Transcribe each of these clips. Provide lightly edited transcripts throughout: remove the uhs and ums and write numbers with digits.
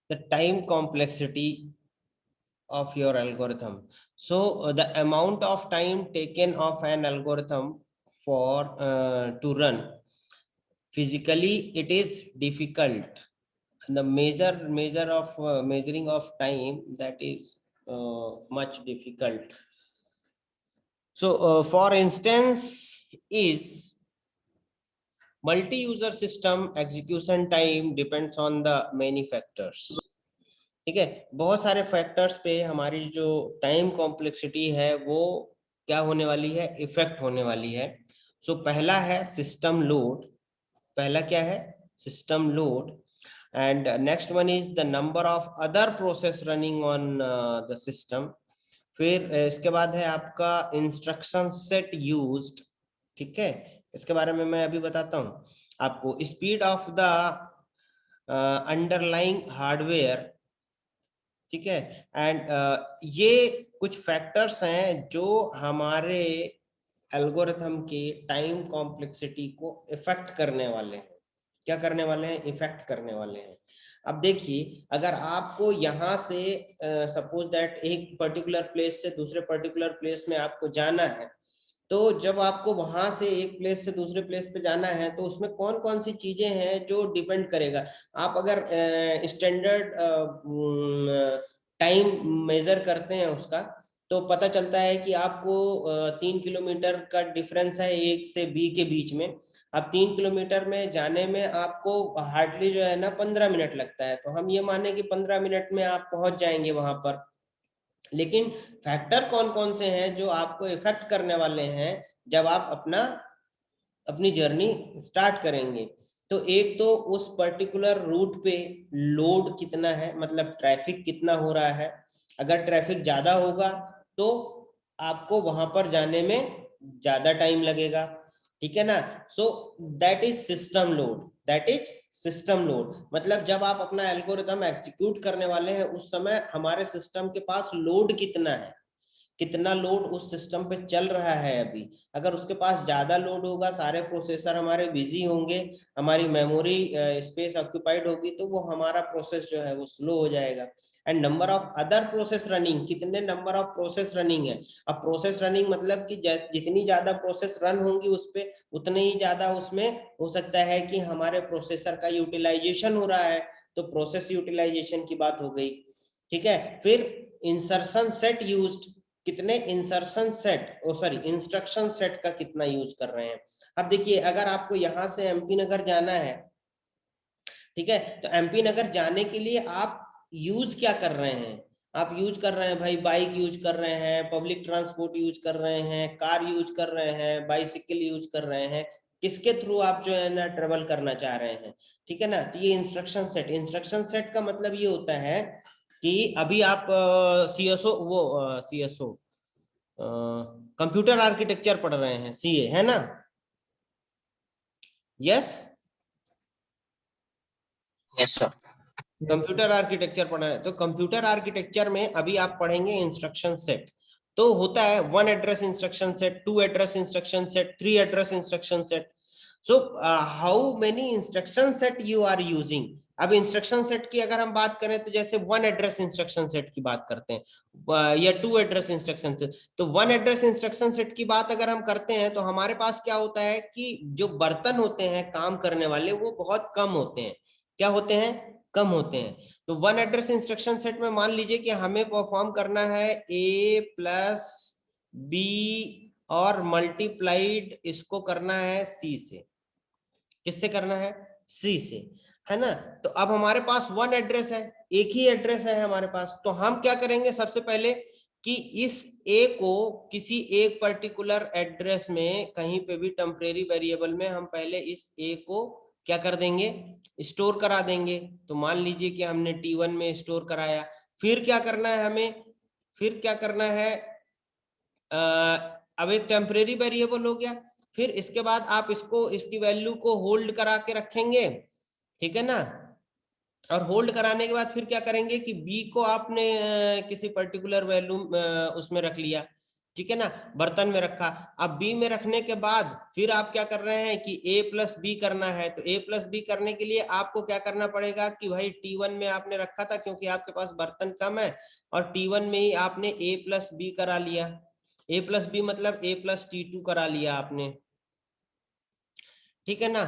the time complexity of your algorithm. So the amount of time taken of an algorithm for to run, physically it is difficult. The measure of measuring of time, that is much difficult. So for instance is multi-user system execution time depends on the many factors. ठीक है, बहुत सारे factors पे हमारी जो time complexity है वो क्या होने वाली है, इफेक्ट होने वाली है. सो पहला है सिस्टम लोड. पहला क्या है, system load. And next one is the number of other process running on the system. फिर इसके बाद है आपका इंस्ट्रक्शन सेट यूज्ड. ठीक है, इसके बारे में मैं अभी बताता हूं आपको. Speed of the underlying hardware. ठीक है, एंड ये कुछ फैक्टर्स हैं जो हमारे एल्गोरिथम के टाइम कॉम्प्लेक्सिटी को इफेक्ट करने वाले हैं. क्या करने वाले हैं, इफेक्ट करने वाले हैं. अब देखिए, अगर आपको यहाँ से सपोज दैट एक पर्टिकुलर प्लेस से दूसरे पर्टिकुलर प्लेस में आपको जाना है, तो जब आपको वहां से एक प्लेस से दूसरे प्लेस पे जाना है तो उसमें कौन कौन सी चीजें हैं जो डिपेंड करेगा. आप अगर स्टैंडर्ड टाइम मेजर करते हैं उसका, तो पता चलता है कि आपको 3 किलोमीटर का डिफरेंस है एक से बी के बीच में. अब 3 किलोमीटर में जाने में आपको हार्डली जो है ना 15 मिनट लगता है, तो हम ये माने कि 15 मिनट में आप पहुंच जाएंगे वहां पर. लेकिन फैक्टर कौन कौन से हैं जो आपको इफेक्ट करने वाले हैं जब आप अपनी जर्नी स्टार्ट करेंगे. तो एक तो उस पर्टिकुलर रूट पे लोड कितना है, मतलब ट्रैफिक कितना हो रहा है. अगर ट्रैफिक ज्यादा होगा तो आपको वहां पर जाने में ज्यादा टाइम लगेगा. ठीक है ना. So that is system load. That is system load मतलब जब आप अपना एल्गोरिथम एग्जीक्यूट करने वाले हैं उस समय हमारे सिस्टम के पास लोड कितना है, कितना लोड उस सिस्टम पे चल रहा है अभी. अगर उसके पास ज्यादा लोड होगा, सारे प्रोसेसर हमारे बिजी होंगे, हमारी मेमोरी स्पेस ऑक्यूपाइड होगी, तो वो हमारा प्रोसेस जो है वो स्लो हो जाएगा. And number of other process running, कितने नंबर ऑफ प्रोसेस रनिंग है. अब प्रोसेस रनिंग मतलब कि जितनी ज्यादा प्रोसेस रन होंगी उस पे उतने ही ज्यादा उसमें हो सकता है कि हमारे प्रोसेसर का यूटिलाइजेशन हो रहा है, तो प्रोसेस यूटिलाइजेशन की बात हो गई. ठीक है. फिर इंसर्शन सेट यूज्ड, कितने insertion set sorry instruction set का कितना यूज कर रहे हैं. अब देखिए, अगर आपको यहां से एमपी नगर जाना है, ठीक है, तो एमपी नगर जाने के लिए आप यूज क्या कर रहे हैं. आप यूज कर रहे हैं भाई बाइक यूज कर रहे हैं, पब्लिक ट्रांसपोर्ट यूज कर रहे हैं, कार यूज कर रहे हैं, बाइसिकल यूज कर रहे हैं. किसके थ्रू आप जो है ना ट्रेवल करना चाह रहे हैं. ठीक है ना. तो ये इंस्ट्रक्शन सेट का मतलब ये होता है कि अभी आप सीएसओ कंप्यूटर आर्किटेक्चर पढ़ रहे हैं, सीए है ना. Yes, yes sir. Computer architecture पढ़ रहे हैं. तो कंप्यूटर आर्किटेक्चर में अभी आप पढ़ेंगे इंस्ट्रक्शन सेट. तो होता है 1 address instruction set, 2 address instruction set, 3 address instruction set. So how many instruction set you are using. अब इंस्ट्रक्शन सेट की अगर हम बात करें तो जैसे 1 एड्रेस इंस्ट्रक्शन सेट की बात करते हैं या 2 एड्रेस इंस्ट्रक्शन सेट. तो 1 एड्रेस इंस्ट्रक्शन सेट की बात अगर हम करते हैं तो हमारे पास क्या होता है कि जो बर्तन होते हैं काम करने वाले वो बहुत कम होते हैं. क्या होते हैं, कम होते हैं. तो 1 एड्रेस इंस्ट्रक्शन सेट में मान लीजिए कि हमें परफॉर्म करना है ए प्लस बी और मल्टीप्लाइड इसको करना है सी से. किससे करना है, सी से, है ना. तो अब हमारे पास 1 एड्रेस है, एक ही एड्रेस है हमारे पास. तो हम क्या करेंगे सबसे पहले कि इस ए को किसी एक पर्टिकुलर एड्रेस में कहीं पे भी टेम्परेरी वेरिएबल में हम पहले इस ए को क्या कर देंगे, स्टोर करा देंगे. तो मान लीजिए कि हमने T1 में स्टोर कराया. फिर क्या करना है हमें, फिर क्या करना है, अब एक टेम्परेरी वेरिएबल हो गया. फिर इसके बाद आप इसको इसकी वैल्यू को होल्ड करा के रखेंगे. ठीक है ना. और होल्ड कराने के बाद फिर क्या करेंगे कि बी को आपने किसी पर्टिकुलर वैल्यू उसमें रख लिया. ठीक है ना, बर्तन में रखा। अब बी में रखने के बाद फिर आप क्या कर रहे हैं कि ए प्लस बी करना है। तो ए प्लस बी करने के लिए आपको क्या करना पड़ेगा कि भाई T1 में आपने रखा था, क्योंकि आपके पास बर्तन कम है, और T1 में ही आपने ए प्लस बी करा लिया। ए प्लस बी मतलब ए प्लस T2 करा लिया आपने, ठीक है ना।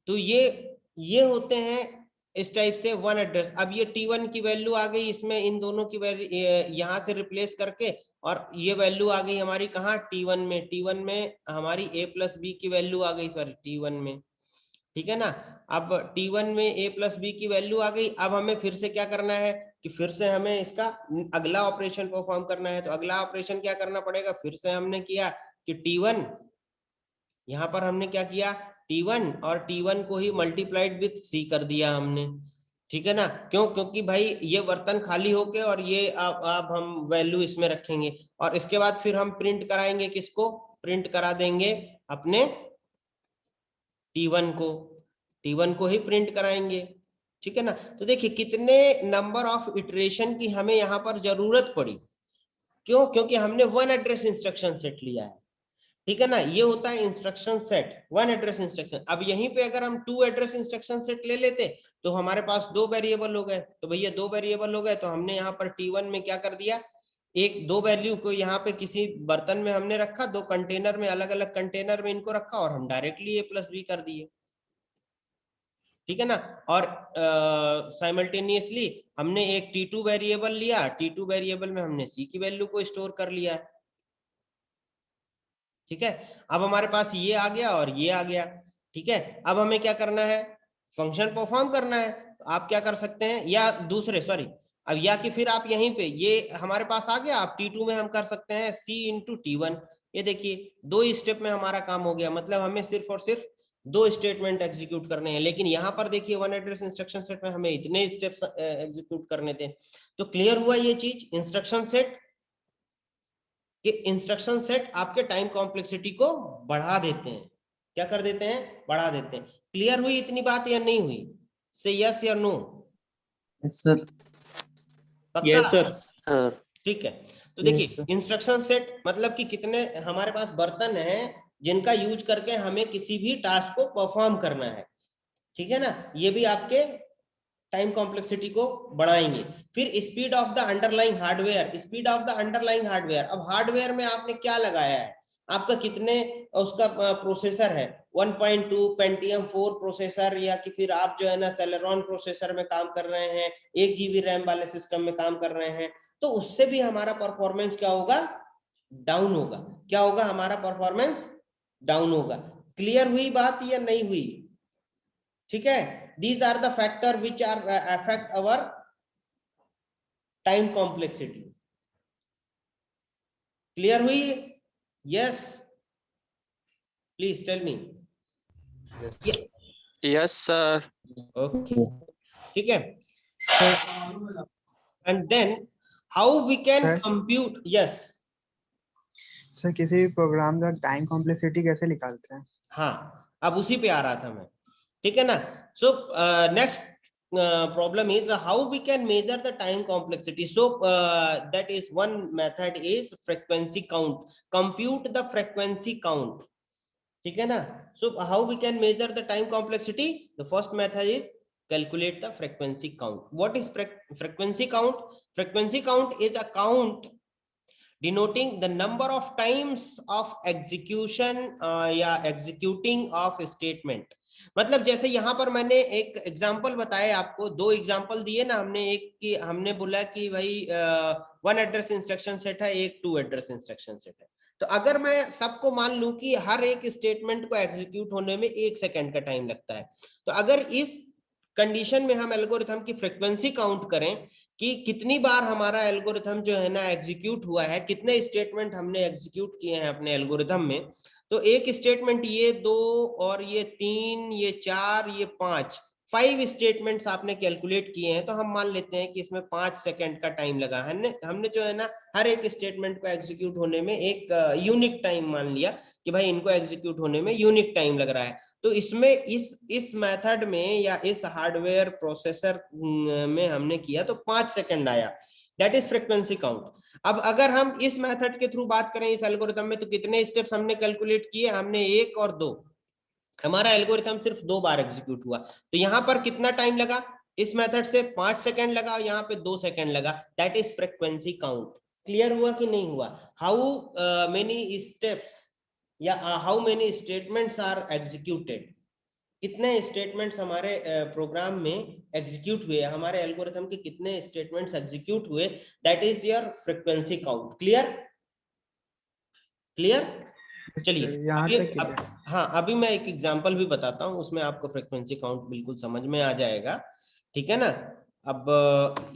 तो ये होते हैं इस टाइप से वन एड्रेस। अब ये T1 की वैल्यू आ गई इसमें, इन दोनों की वैल्यू यहाँ से रिप्लेस करके, और ये वैल्यू आ गई हमारी कहाँ, T1 में। T1 में हमारी a प्लस बी की वैल्यू आ गई, सॉरी T1 में, ठीक है ना। अब T1 में a प्लस बी की वैल्यू आ गई। अब हमें फिर से क्या करना है कि फिर से हमें इसका अगला ऑपरेशन परफॉर्म करना है। तो अगला ऑपरेशन क्या करना पड़ेगा, फिर से हमने किया कि T1, यहाँ पर हमने क्या किया, T1 और T1 को ही मल्टीप्लाइड विथ C कर दिया हमने, ठीक है ना। क्यों, क्योंकि भाई ये बर्तन खाली होके और ये अब हम वैल्यू इसमें रखेंगे, और इसके बाद फिर हम प्रिंट कराएंगे, किसको प्रिंट करा देंगे, अपने T1 को ही प्रिंट कराएंगे, ठीक है ना। तो देखिए कितने नंबर ऑफ इटरेशन की हमें यहाँ पर जरूरत पड़ी। क्यों, क्योंकि हमने वन एड्रेस इंस्ट्रक्शन सेट लिया है, ठीक है ना। ये होता है instruction set, one address instruction. अब यहीं पे अगर हम टू एड्रेस इंस्ट्रक्शन सेट ले लेते तो हमारे पास दो वेरिएबल हो गए। तो भैया दो वेरिएबल हो गए, तो हमने यहाँ पर T1 में क्या कर दिया, एक दो वैल्यू को यहाँ पे किसी बर्तन में हमने रखा, दो कंटेनर में, अलग अलग कंटेनर में इनको रखा, और हम डायरेक्टली ए प्लस बी कर दिए, ठीक है ना। और साइमल्टेनियसली हमने एक T2 वेरिएबल लिया, T2 वेरिएबल में हमने C की वैल्यू को स्टोर कर लिया है, ठीक है। अब हमारे पास ये आ गया और ये आ गया, ठीक है। अब हमें क्या करना है, फंक्शन परफॉर्म करना है। तो आप क्या कर सकते हैं, या दूसरे सॉरी, अब या कि फिर आप यहीं पे, ये हमारे पास आ गया, आप T2 में हम कर सकते हैं C इंटू T1। ये देखिए दो स्टेप में हमारा काम हो गया, मतलब हमें सिर्फ और सिर्फ दो स्टेटमेंट एग्जीक्यूट करने हैं। लेकिन यहाँ पर देखिए वन एड्रेस इंस्ट्रक्शन सेट में हमें इतने स्टेप्स एग्जीक्यूट करने थे। तो क्लियर हुआ ये चीज, इंस्ट्रक्शन सेट कि इंस्ट्रक्शन सेट आपके टाइम कॉम्प्लेक्सिटी को बढ़ा देते हैं। क्या कर देते हैं, बढ़ा देते हैं। क्लियर हुई इतनी बात या नहीं हुई, से यस या नो? Yes sir. पक्का? Yes sir. ठीक है। तो देखिए इंस्ट्रक्शन सेट मतलब कि कितने हमारे पास बर्तन हैं जिनका यूज करके हमें किसी भी टास्क को परफॉर्म करना है, ठीक है ना। ये भी आपके टाइम कॉम्प्लेक्सिटी को बढ़ाएंगे। फिर speed of the underlying hardware, speed of the underlying hardware. अब हार्डवेयर में आपने क्या लगाया है, आपका कितने उसका प्रोसेसर है, 1.2 पेंटियम 4 प्रोसेसर, या कि फिर आप जो है ना सेलेरॉन प्रोसेसर में काम कर रहे हैं, 1 GB रैम वाले सिस्टम में काम कर रहे हैं, तो उससे भी हमारा परफॉर्मेंस क्या होगा, डाउन होगा। क्या होगा, हमारा परफॉर्मेंस डाउन होगा। क्लियर हुई बात या नहीं हुई? ठीक है। These are the factor which are affect our time complexity. Clear हुई? Yes. Please tell me. Yes. Yes, sir. Okay. ठीक है. And then how we can Sir? compute? Yes. Sir किसी भी प्रोग्राम का टाइम कॉम्प्लेक्सिटी कैसे निकालते हैं? हाँ, अब उसी पे आ रहा था मैं, ठीक है ना। So next problem is how we can measure the time complexity. So that is one method is frequency count, compute the frequency count, ठीक है ना। So how we can measure the time complexity? The first method is calculate the frequency count. What is frequency count? Frequency count is a count denoting the number of times of execution या executing of statement। मतलब जैसे यहाँ पर मैंने एक example बताया आपको, दो एग्जांपल दिए ना हमने, एक कि हमने बोला कि भाई वन एड्रेस इंस्ट्रक्शन सेट है, एक टू एड्रेस इंस्ट्रक्शन सेट है। तो अगर मैं सबको मान लूं कि हर एक स्टेटमेंट को एग्जीक्यूट होने में 1 सेकंड का टाइम लगता है, तो अगर इस कंडीशन में हम एल्गोरिथम की फ्रीक्वेंसी काउंट करें कि कितनी बार हमारा एल्गोरिथम जो है ना एग्जीक्यूट हुआ है, कितने स्टेटमेंट हमने एग्जीक्यूट किए हैं अपने एल्गोरिथम में, तो एक स्टेटमेंट ये 2 और ये 3 ये 4 ये 5 स्टेटमेंट्स आपने कैलकुलेट किए हैं, तो हम मान लेते हैं कि इसमें 5 सेकंड का टाइम लगा है। हमने जो है ना हर एक स्टेटमेंट को एग्जीक्यूट होने में एक यूनिक टाइम मान लिया कि भाई इनको एग्जीक्यूट होने में यूनिक टाइम लग रहा है। तो इसमें इस मेथड में या इस हार्डवेयर प्रोसेसर में हमने किया तो 5 सेकंड आया। That is frequency count. अब अगर हम इस मेथड के थ्रू बात करें इस एल्गोरिथम में, तो कितने स्टेप्स हमने कैलकुलेट किए, हमने 1 और 2, हमारा एल्गोरिथम सिर्फ 2 बार एग्जीक्यूट हुआ। तो यहाँ पर कितना टाइम लगा, इस मेथड से 5 सेकंड लगा, यहाँ पे 2 सेकंड लगा, that is frequency count. Clear हुआ कि नहीं हुआ? हाउ मेनी स्टेप्स या how many statements are executed, कितने स्टेटमेंट्स हमारे प्रोग्राम में एग्जीक्यूट हुए, हमारे एल्गोरिथम के कितने स्टेटमेंट्स एग्जीक्यूट हुए, that is your frequency count. Clear? Clear? चलिए अभी हाँ, अभी मैं एक एग्जांपल भी बताता हूँ, उसमें आपको फ्रीक्वेंसी काउंट बिल्कुल समझ में आ जाएगा, ठीक है ना। अब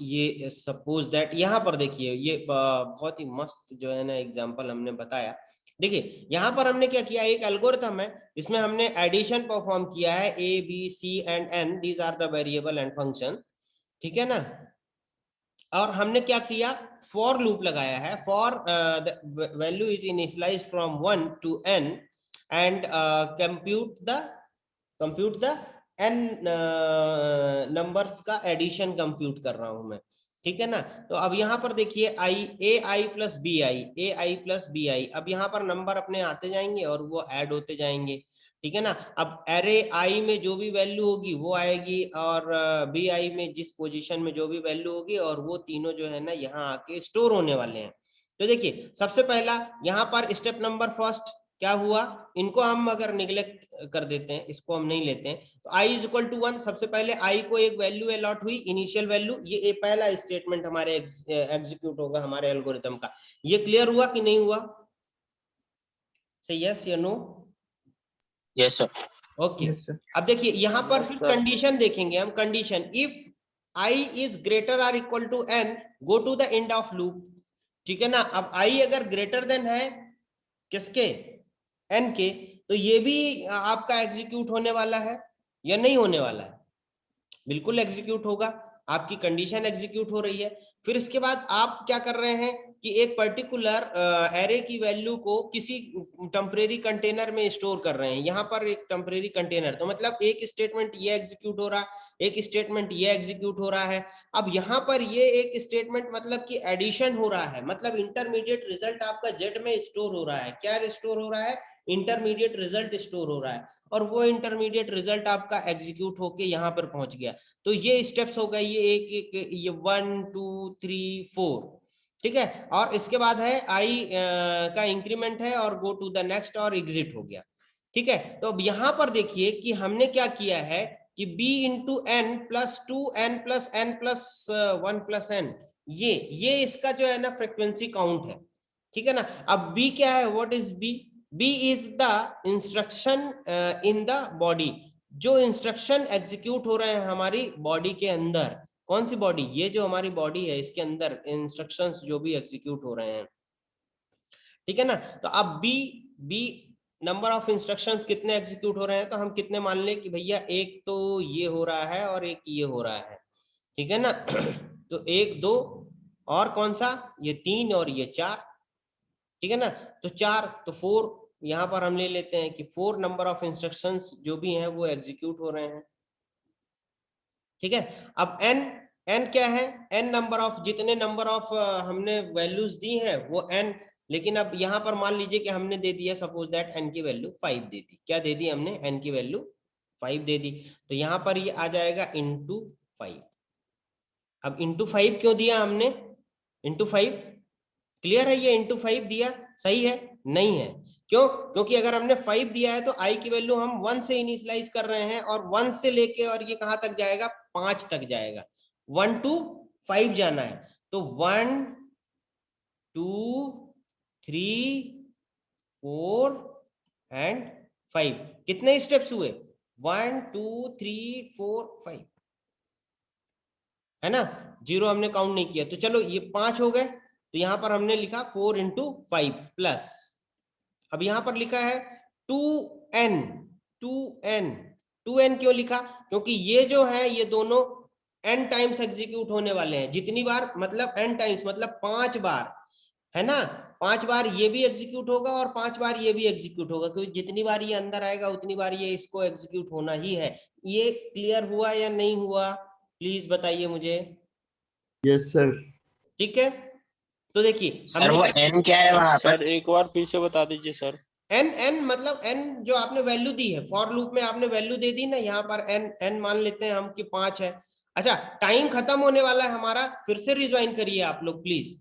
ये सपोज दैट यहाँ पर देखिए, ये बहुत ही मस्त जो है ना एग्जांपल हमने बताया। देखिए यहाँ पर हमने क्या किया, एक एल्गोरिथम है, इसमें हमने एडिशन परफॉर्म किया है, A B C and N, these are the variable and function, ठीक है ना। और हमने क्या किया, फॉर लूप लगाया है, for the value is initialised from 1 to n and compute the n numbers का एडिशन कंप्यूट कर रहा हूं मैं, ठीक है ना। तो अब यहाँ पर देखिए ai प्लस बी आई, अब यहाँ पर नंबर अपने आते जाएंगे और वो ऐड होते जाएंगे, ठीक है ना। अब एरे आई में जो भी वैल्यू होगी वो आएगी, और बी आई में जिस पोजीशन में जो भी वैल्यू होगी, और वो तीनों जो है ना यहाँ आके स्टोर होने वाले हैं। तो देखिए सबसे पहला यहाँ पर स्टेप नंबर फर्स्ट क्या हुआ, इनको हम अगर निगलेक्ट कर देते हैं, इसको हम नहीं लेते हैं, तो i इज इक्वल टू 1, सबसे पहले i को एक वैल्यू अलॉट हुई, इनिशियल वैल्यू, ये पहला स्टेटमेंट हमारे एग्जीक्यूट होगा हमारे एल्गोरिथम का। ये क्लियर हुआ कि नहीं हुआ? से यस या नो? Yes sir. ओके, अब देखिए यहाँ पर फिर कंडीशन देखेंगे हम, condition if i is greater or equal to n, go to the end of loop, ठीक है ना। अब i अगर ग्रेटर देन है किसके, n के, तो ये भी आपका एग्जीक्यूट होने वाला है या नहीं होने वाला है? बिल्कुल एग्जीक्यूट होगा, आपकी कंडीशन एग्जीक्यूट हो रही है। फिर इसके बाद आप क्या कर रहे हैं कि एक पर्टिकुलर एरे की वैल्यू को किसी टेम्परेरी कंटेनर में स्टोर कर रहे हैं, यहाँ पर एक टेम्परेरी कंटेनर, तो मतलब एक स्टेटमेंट ये एग्जीक्यूट हो रहा है, एक स्टेटमेंट ये एग्जीक्यूट हो रहा है। अब यहाँ पर ये एक स्टेटमेंट मतलब कि एडिशन हो रहा है, मतलब इंटरमीडिएट रिजल्ट आपका जेड में स्टोर हो रहा है। क्या स्टोर हो रहा है? इंटरमीडिएट रिजल्ट स्टोर हो रहा है, और वो इंटरमीडिएट रिजल्ट आपका एग्जीक्यूट होके यहाँ पर पहुंच गया। तो ये स्टेप्स हो गए, ये एक ये 1 2 3 4, ठीक है। और इसके बाद है आई का इंक्रीमेंट है, और गो टू द नेक्स्ट, और एग्जिट हो गया, ठीक है। तो अब यहाँ पर देखिए कि हमने क्या किया है कि b into N plus 2n plus n plus 1 plus n, ये इसका जो है ना फ्रीक्वेंसी काउंट है, ठीक है ना। अब b क्या है, what is b? b is the instruction in the body, जो इंस्ट्रक्शन एग्जीक्यूट हो रहे हैं हमारी बॉडी के अंदर। कौन सी बॉडी? ये जो हमारी बॉडी है, इसके अंदर इंस्ट्रक्शंस जो भी एग्जीक्यूट हो रहे हैं, ठीक है ना। तो अब बी नंबर ऑफ इंस्ट्रक्शंस कितने एग्जीक्यूट हो रहे हैं, तो हम कितने मान लें कि भैया एक तो ये हो रहा है और एक ये हो रहा है, ठीक है ना। तो 1 2 और कौन सा, ये 3 और ये 4, ठीक है ना। तो 4 तो 4 यहाँ पर हम ले लेते हैं कि 4 नंबर ऑफ इंस्ट्रक्शंस जो भी हैं वो एग्जीक्यूट हो रहे हैं, ठीक है। अब n क्या है? n नंबर ऑफ, जितने नंबर ऑफ हमने वैल्यूज दी हैं वो n, लेकिन अब यहाँ पर मान लीजिए कि हमने दे दिया सपोज दैट n की वैल्यू 5 दे दी। क्या दे दी हमने? n की वैल्यू 5 दे दी। तो यहाँ पर ये आ जाएगा इंटू 5। अब इंटू 5 क्यों दिया हमने? इंटू 5 क्लियर है, ये इंटू 5 दिया सही है? नहीं है। क्यों? क्योंकि अगर हमने 5 दिया है तो i की वैल्यू हम 1 से इनिशियलाइज कर रहे हैं, और 1 से लेके और ये कहां तक जाएगा? 5 तक जाएगा, 1 to 5 जाना है। तो 1 2 3 4 एंड 5, कितने स्टेप्स हुए? 1 2 3 4 5, है ना। 0 हमने काउंट नहीं किया, तो चलो ये 5 हो गए। तो यहां पर हमने लिखा 4 into 5 प्लस, अब यहां पर लिखा है 2n। 2n क्यों लिखा? क्योंकि ये जो है ये दोनों n टाइम्स एग्जीक्यूट होने वाले हैं। जितनी बार मतलब n टाइम्स मतलब 5 बार, है ना। 5 बार ये भी एग्जीक्यूट होगा और 5 बार ये भी एग्जीक्यूट होगा, क्योंकि जितनी बार ये अंदर आएगा उतनी बार ये इसको एग्जीक्यूट होना ही है। ये क्लियर हुआ या नहीं हुआ? प्लीज बताइए मुझे। Yes sir. ठीक है, तो देखिए सर वो हमने n क्या है वहां पर? सर एक बार फिर से बता दीजिए सर। n मतलब n जो आपने वैल्यू दी है, फॉर लूप में आपने वैल्यू दे दी ना, यहाँ पर n मान लेते हैं हम कि 5 है। अच्छा, टाइम खत्म होने वाला है हमारा, फिर से रिज्वाइन करिए आप लोग प्लीज,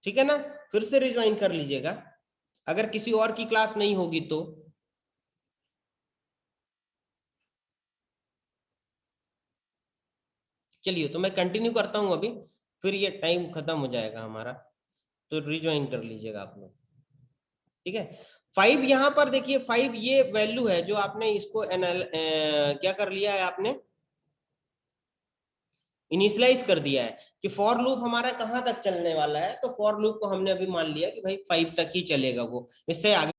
ठीक है ना, फिर से रिज्वाइन कर लीजिएगा अगर किसी और की क्लास नहीं होगी तो। चलिए तो मैं कंटिन्यू करता हूं अभी, फिर ये टाइम खत्म हो जाएगा हमारा, तो रिज्वाइन कर लीजिएगा आप लोग, ठीक है। 5 यहाँ पर देखिए, 5 ये वैल्यू है जो आपने इसको क्या कर लिया है, आपने इनिशियलाइज कर दिया है कि फॉर लूप हमारा कहां तक चलने वाला है, तो फॉर लूप को हमने अभी मान लिया कि भाई 5 तक ही चलेगा वो, इससे आगे